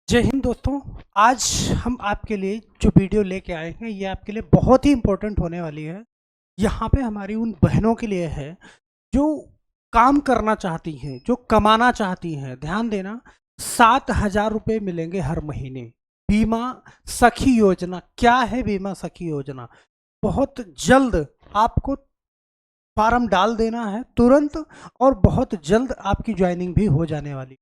जय हिंद दोस्तों। आज हम आपके लिए जो वीडियो लेके आए हैं ये आपके लिए बहुत ही इम्पोर्टेंट होने वाली है। यहाँ पे हमारी उन बहनों के लिए है जो काम करना चाहती हैं, जो कमाना चाहती हैं। ध्यान देना, 7,000 रुपये मिलेंगे हर महीने। बीमा सखी योजना क्या है? बीमा सखी योजना बहुत जल्द आपको फार्म डाल देना है तुरंत, और बहुत जल्द आपकी ज्वाइनिंग भी हो जाने वाली।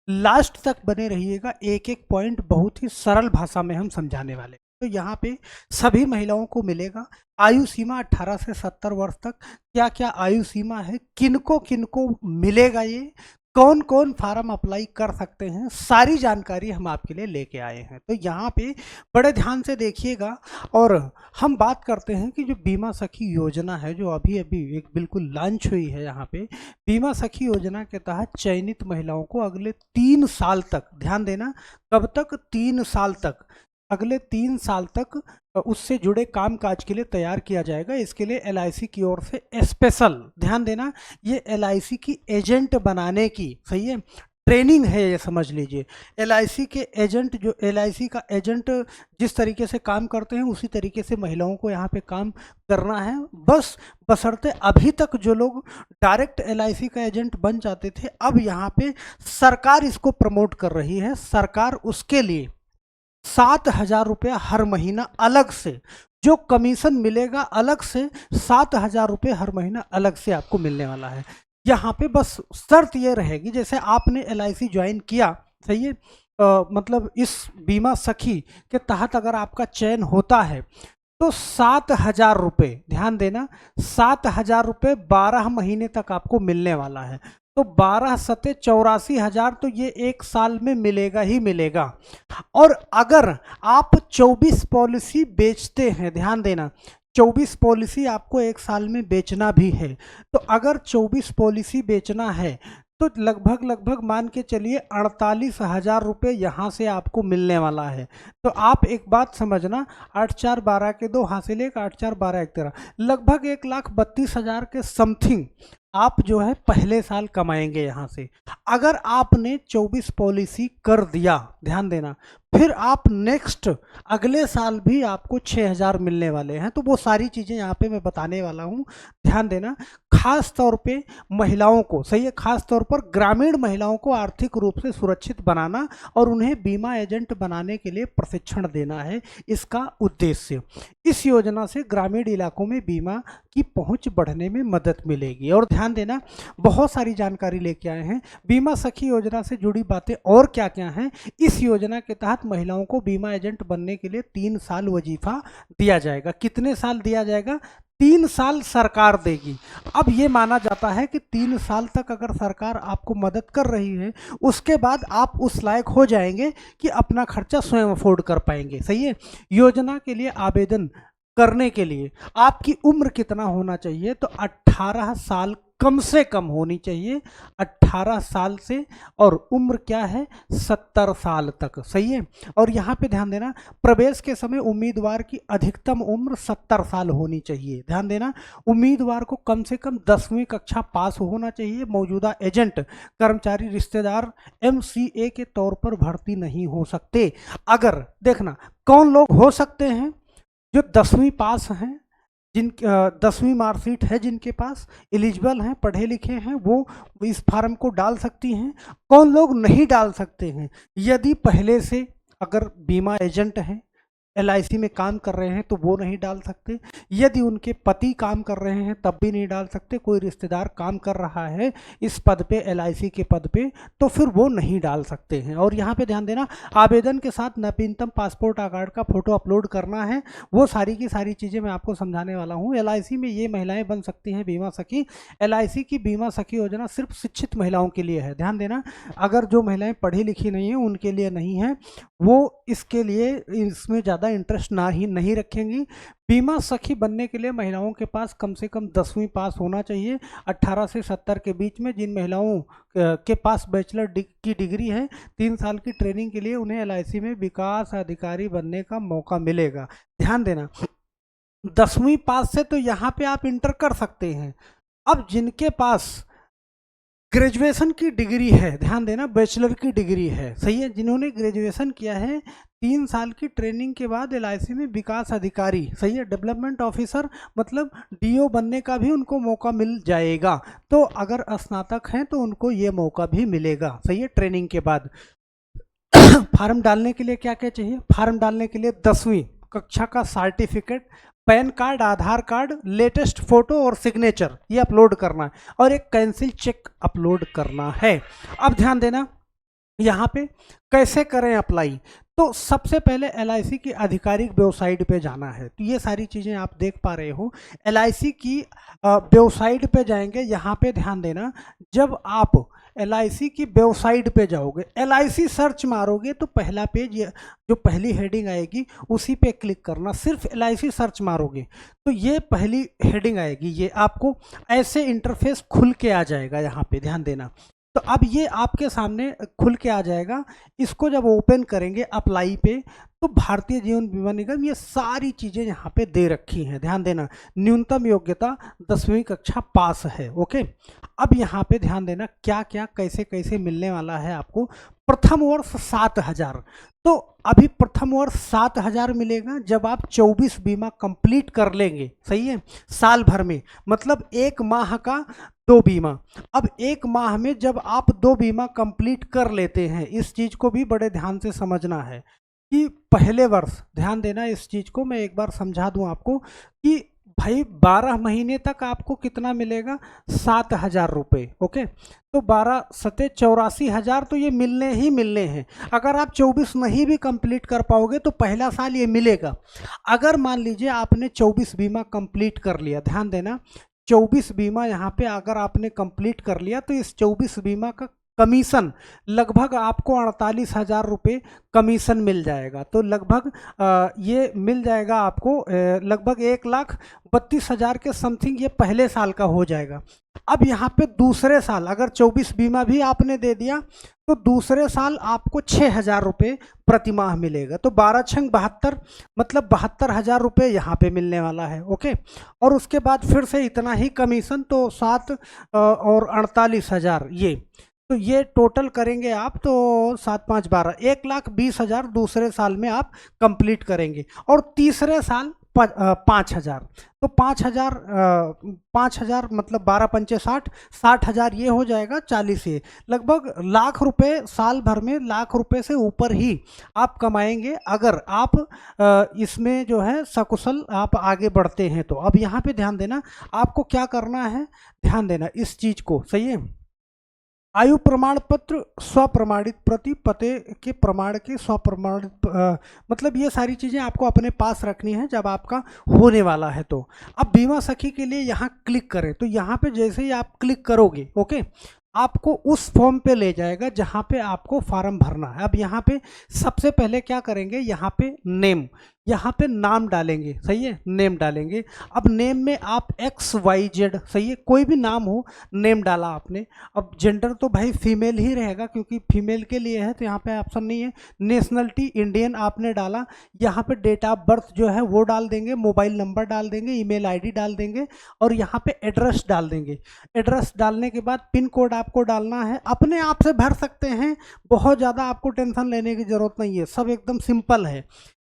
लास्ट तक बने रहिएगा, एक एक पॉइंट बहुत ही सरल भाषा में हम समझाने वाले। तो यहाँ पे सभी महिलाओं को मिलेगा। आयु सीमा 18 से 70 वर्ष तक। क्या क्या आयु सीमा है, किनको किनको मिलेगा, ये कौन कौन फार्म अप्लाई कर सकते हैं, सारी जानकारी हम आपके लिए लेके आए हैं। तो यहाँ पे बड़े ध्यान से देखिएगा। और हम बात करते हैं कि जो बीमा सखी योजना है, जो अभी अभी एक बिल्कुल लॉन्च हुई है यहाँ पे। बीमा सखी योजना के तहत चयनित महिलाओं को अगले 3 साल तक, ध्यान देना, कब तक? 3 साल तक, अगले 3 साल तक उससे जुड़े कामकाज के लिए तैयार किया जाएगा। इसके लिए एलआईसी की ओर से स्पेशल, ध्यान देना, ये एलआईसी की एजेंट बनाने की, सही है, ट्रेनिंग है, ये समझ लीजिए। एलआईसी के एजेंट, जो एलआईसी का एजेंट जिस तरीके से काम करते हैं उसी तरीके से महिलाओं को यहाँ पे काम करना है। बस बशर्ते अभी तक जो लोग डायरेक्ट एलआईसी का एजेंट बन जाते थे, अब यहाँ पे सरकार इसको प्रमोट कर रही है। सरकार उसके लिए 7,000 रुपया हर महीना अलग से, जो कमीशन मिलेगा अलग से, 7,000 रुपये हर महीना अलग से आपको मिलने वाला है। यहाँ पे बस शर्त ये रहेगी, जैसे आपने एलआईसी ज्वाइन किया, सही है, मतलब इस बीमा सखी के तहत अगर आपका चयन होता है तो 7,000 रुपये, ध्यान देना, 7,000 रुपये 12 महीने तक आपको मिलने वाला है। तो 12 सते 84,000, तो ये एक साल में मिलेगा ही मिलेगा। और अगर आप 24 पॉलिसी बेचते हैं, ध्यान देना, 24 पॉलिसी आपको एक साल में बेचना भी है। तो अगर 24 पॉलिसी बेचना है तो लगभग लगभग मान के चलिए 48,000 रुपये यहाँ से आपको मिलने वाला है। तो आप एक बात समझना, 8 4 12 के 2 हासिल 1, 8 4 12 1 13, लगभग 1,32,000 के समथिंग आप जो है पहले साल कमाएंगे यहाँ से। अगर आपने 24 पॉलिसी कर दिया, ध्यान देना, फिर आप नेक्स्ट अगले साल भी आपको 6,000 मिलने वाले हैं। तो वो सारी चीज़ें यहाँ पे मैं बताने वाला हूँ, ध्यान देना। खास तौर पे महिलाओं को, सही है, खास तौर पर ग्रामीण महिलाओं को आर्थिक रूप से सुरक्षित बनाना और उन्हें बीमा एजेंट बनाने के लिए प्रशिक्षण देना है इसका उद्देश्य। इस योजना से ग्रामीण इलाकों में बीमा की पहुंच बढ़ने में मदद मिलेगी। और ध्यान देना, बहुत सारी जानकारी लेके आए हैं बीमा सखी योजना से जुड़ी बातें। और क्या क्या हैं? इस योजना के तहत महिलाओं को बीमा एजेंट बनने के लिए 3 साल वजीफा दिया जाएगा। कितने साल दिया जाएगा? 3 साल सरकार देगी। अब ये माना जाता है कि 3 साल तक अगर सरकार आपको मदद कर रही है, उसके बाद आप उस लायक हो जाएंगे कि अपना खर्चा स्वयं अफोर्ड कर पाएंगे, सही है। योजना के लिए आवेदन करने के लिए आपकी उम्र कितना होना चाहिए? तो 18 साल कम से कम होनी चाहिए, 18 साल से, और उम्र क्या है? 70 साल तक, सही है। और यहाँ पे ध्यान देना, प्रवेश के समय उम्मीदवार की अधिकतम उम्र 70 साल होनी चाहिए। ध्यान देना, उम्मीदवार को कम से कम 10वीं कक्षा पास होना चाहिए। मौजूदा एजेंट कर्मचारी रिश्तेदार MCA के तौर पर भर्ती नहीं हो सकते। अगर देखना कौन लोग हो सकते हैं, जो 10वीं पास हैं, जिन 10वीं मार्कशीट है, जिनके पास एलिजिबल हैं, पढ़े लिखे हैं, वो इस फार्म को डाल सकती हैं। कौन लोग नहीं डाल सकते हैं? यदि पहले से अगर बीमा एजेंट हैं, LIC में काम कर रहे हैं, तो वो नहीं डाल सकते। यदि उनके पति काम कर रहे हैं तब भी नहीं डाल सकते। कोई रिश्तेदार काम कर रहा है इस पद पे, LIC के पद पे, तो फिर वो नहीं डाल सकते हैं। और यहाँ पे ध्यान देना, आवेदन के साथ नवीनतम पासपोर्ट कार्ड का फोटो अपलोड करना है। वो सारी की सारी चीज़ें मैं आपको समझाने वाला हूँ। LIC में ये महिलाएं बन सकती हैं बीमा सखी। LIC की बीमा सखी योजना सिर्फ शिक्षित महिलाओं के लिए है, ध्यान देना। अगर जो महिलाएं पढ़ी लिखी नहीं है उनके लिए नहीं है, वो इसके लिए इसमें ज़्यादा इंटरेस्ट नहीं रखेंगी। बीमा सखी बनने के लिए महिलाओं के पास कम से कम 10वीं पास होना चाहिए, 18 से 70 के बीच में। जिन महिलाओं के पास बैचलर की डिग्री है, 3 साल की ट्रेनिंग के लिए उन्हें LIC में विकास अधिकारी बनने का मौका मिलेगा। ध्यान देना, 10वीं पास से तो यहाँ पे आप इंटर कर सकते हैं। अब जिनके पास ग्रेजुएशन की डिग्री है, ध्यान देना, बैचलर की डिग्री है, सही है। जिन्होंने ग्रेजुएशन किया है 3 साल की ट्रेनिंग के बाद एलआईसी में विकास अधिकारी, सही है, डेवलपमेंट ऑफिसर मतलब डीओ बनने का भी उनको मौका मिल जाएगा। तो अगर स्नातक हैं तो उनको ये मौका भी मिलेगा, सही है, ट्रेनिंग के बाद। फार्म डालने के लिए क्या क्या चाहिए? फार्म डालने के लिए 10वीं कक्षा का सर्टिफिकेट, पैन कार्ड, आधार कार्ड, लेटेस्ट फोटो और सिग्नेचर ये अपलोड करना है, और एक कैंसिल चेक अपलोड करना है। अब ध्यान देना, यहाँ पे कैसे करें अप्लाई। तो सबसे पहले एलआईसी की आधिकारिक वेबसाइट पे जाना है। तो ये सारी चीज़ें आप देख पा रहे हो, एलआईसी की वेबसाइट पे जाएंगे। यहाँ पे ध्यान देना, जब आप एलआईसी की वेबसाइट पे जाओगे, एलआईसी सर्च मारोगे तो पहला पेज, जो पहली हेडिंग आएगी उसी पे क्लिक करना। सिर्फ एलआईसी सर्च मारोगे तो ये पहली हेडिंग आएगी, ये आपको ऐसे इंटरफेस खुल के आ जाएगा। यहाँ पे ध्यान देना, तो अब ये आपके सामने खुल के आ जाएगा। इसको जब ओपन करेंगे अप्लाई पे, तो भारतीय जीवन बीमा निगम ये सारी चीज़ें यहाँ पे दे रखी हैं। ध्यान देना, न्यूनतम योग्यता 10वीं कक्षा पास है, ओके। अब यहाँ पे ध्यान देना, क्या क्या कैसे कैसे मिलने वाला है आपको। प्रथम वर्ष 7,000, तो अभी प्रथम वर्ष 7,000 मिलेगा जब आप 24 बीमा कंप्लीट कर लेंगे, सही है, साल भर में, मतलब 1 माह का 2 बीमा। अब 1 माह में जब आप 2 बीमा कंप्लीट कर लेते हैं, इस चीज़ को भी बड़े ध्यान से समझना है कि पहले वर्ष, ध्यान देना इस चीज़ को, मैं एक बार समझा दूं आपको कि भाई 12 महीने तक आपको कितना मिलेगा, 7,000 रुपये, ओके। तो 12 सते 84,000 तो ये मिलने ही मिलने हैं। अगर आप 24 नहीं भी कंप्लीट कर पाओगे तो पहला साल ये मिलेगा। अगर मान लीजिए आपने 24 बीमा कंप्लीट कर लिया, ध्यान देना 24 बीमा यहाँ पे अगर आपने कंप्लीट कर लिया, तो इस 24 बीमा का कमीशन लगभग आपको 48,000 रुपये कमीशन मिल जाएगा। तो लगभग ये मिल जाएगा आपको लगभग 1,32,000 के समथिंग, ये पहले साल का हो जाएगा। अब यहाँ पे दूसरे साल अगर 24 बीमा भी आपने दे दिया तो दूसरे साल आपको 6,000 रुपये प्रतिमाह मिलेगा। तो 12×6 72, मतलब 72,000 रुपये यहाँ पे मिलने वाला है, ओके। और उसके बाद फिर से इतना ही कमीशन, तो 7 और 48,000 तो ये टोटल करेंगे आप तो 7 5 12, 1,20,000 दूसरे साल में आप कंप्लीट करेंगे। और तीसरे साल 5,000, तो 5,000 मतलब 12 पंचे 60, 60,000 ये हो जाएगा 40, ये लगभग लाख रुपए साल भर में, लाख रुपए से ऊपर ही आप कमाएंगे अगर आप इसमें जो है सकुशल आप आगे बढ़ते हैं। तो अब यहाँ पे ध्यान देना, आपको क्या करना है, ध्यान देना इस चीज़ को, सही है। आयु प्रमाण पत्र, स्वप्रमाणित प्रति, पते के प्रमाण के स्वप्रमाणित, मतलब ये सारी चीज़ें आपको अपने पास रखनी है जब आपका होने वाला है। तो अब बीमा सखी के लिए यहाँ क्लिक करें, तो यहाँ पे जैसे ही आप क्लिक करोगे, ओके, आपको उस फॉर्म पे ले जाएगा जहाँ पे आपको फॉर्म भरना है। अब यहाँ पे सबसे पहले क्या करेंगे, यहाँ पे नेम, यहाँ पे नाम डालेंगे, सही है, नेम डालेंगे। अब नेम में आप XYZ, सही है, कोई भी नाम हो, नेम डाला आपने। अब जेंडर तो भाई फीमेल ही रहेगा क्योंकि फीमेल के लिए है, तो यहाँ पे ऑप्शन नहीं है। नेशनलिटी इंडियन आपने डाला। यहाँ पे डेट ऑफ बर्थ जो है वो डाल देंगे, मोबाइल नंबर डाल देंगे, ईमेल आईडी डाल देंगे, और यहाँ पे एड्रेस डाल देंगे। एड्रेस डालने के बाद पिन कोड आपको डालना है, अपने आप से भर सकते हैं, बहुत ज़्यादा आपको टेंशन लेने की ज़रूरत नहीं है, सब एकदम सिंपल है।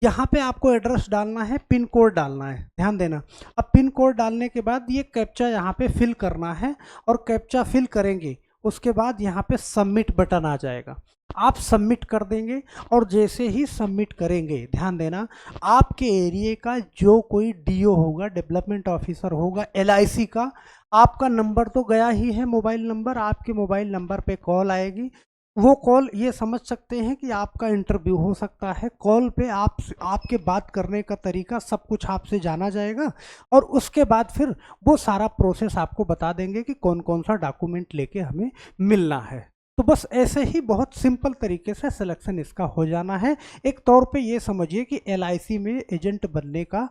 यहाँ पे आपको एड्रेस डालना है, पिन कोड डालना है, ध्यान देना। अब पिन कोड डालने के बाद ये कैप्चा यहाँ पे फिल करना है, और कैप्चा फिल करेंगे उसके बाद यहाँ पे सबमिट बटन आ जाएगा, आप सबमिट कर देंगे। और जैसे ही सबमिट करेंगे, ध्यान देना, आपके एरिया का जो कोई डीओ होगा, डेवलपमेंट ऑफिसर होगा एलआईसी का, आपका नंबर तो गया ही है, मोबाइल नंबर, आपके मोबाइल नंबर पे कॉल आएगी। वो कॉल, ये समझ सकते हैं कि आपका इंटरव्यू हो सकता है। कॉल पे आपके बात करने का तरीका सब कुछ आपसे जाना जाएगा, और उसके बाद फिर वो सारा प्रोसेस आपको बता देंगे कि कौन कौन सा डॉक्यूमेंट लेके हमें मिलना है। तो बस ऐसे ही बहुत सिंपल तरीके से सिलेक्शन इसका हो जाना है। एक तौर पे ये समझिए कि एलआईसी में एजेंट बनने का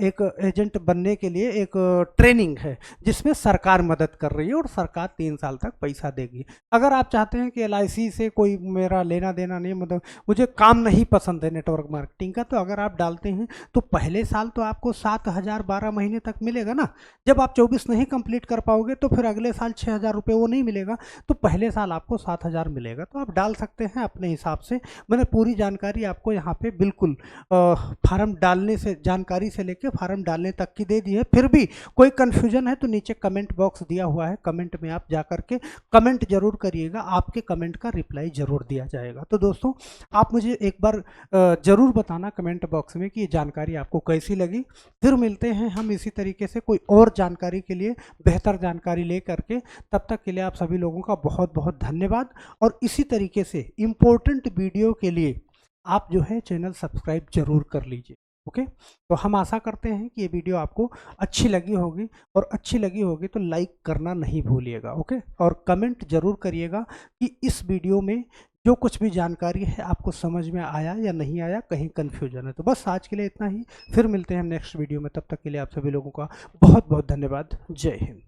एक एजेंट बनने के लिए एक ट्रेनिंग है जिसमें सरकार मदद कर रही है और सरकार 3 साल तक पैसा देगी। अगर आप चाहते हैं कि एलआईसी से कोई मेरा लेना देना नहीं, मतलब मुझे काम नहीं पसंद है नेटवर्क मार्केटिंग का, तो अगर आप डालते हैं तो पहले साल तो आपको 7,000 12 महीने तक मिलेगा ना। जब आप 24 नहीं कंप्लीट कर पाओगे तो फिर अगले साल 6,000 रुपये वो नहीं मिलेगा, तो पहले साल आपको 7,000 मिलेगा। तो आप डाल सकते हैं अपने हिसाब से। मैंने पूरी जानकारी आपको यहाँ पे बिल्कुल फार्म डालने से, जानकारी से लेके फार्म डालने तक की दे दी है। फिर भी कोई कन्फ्यूजन है तो नीचे कमेंट बॉक्स दिया हुआ है, कमेंट में आप जा करके कमेंट जरूर करिएगा, आपके कमेंट का रिप्लाई जरूर दिया जाएगा। तो दोस्तों आप मुझे एक बार जरूर बताना कमेंट बॉक्स में कि ये जानकारी आपको कैसी लगी। फिर मिलते हैं हम इसी तरीके से कोई और जानकारी के लिए, बेहतर जानकारी ले करके। तब तक के लिए आप सभी लोगों का बहुत बहुत धन्यवाद। और इसी तरीके से इम्पोर्टेंट वीडियो के लिए आप जो है चैनल सब्सक्राइब जरूर कर लीजिए। ओके, तो हम आशा करते हैं कि ये वीडियो आपको अच्छी लगी होगी, और अच्छी लगी होगी तो लाइक करना नहीं भूलिएगा। ओके, और कमेंट जरूर करिएगा कि इस वीडियो में जो कुछ भी जानकारी है आपको समझ में आया या नहीं आया, कहीं कन्फ्यूजन है तो। बस आज के लिए इतना ही, फिर मिलते हैं नेक्स्ट वीडियो में। तब तक के लिए आप सभी लोगों का बहुत बहुत धन्यवाद। जय हिंद।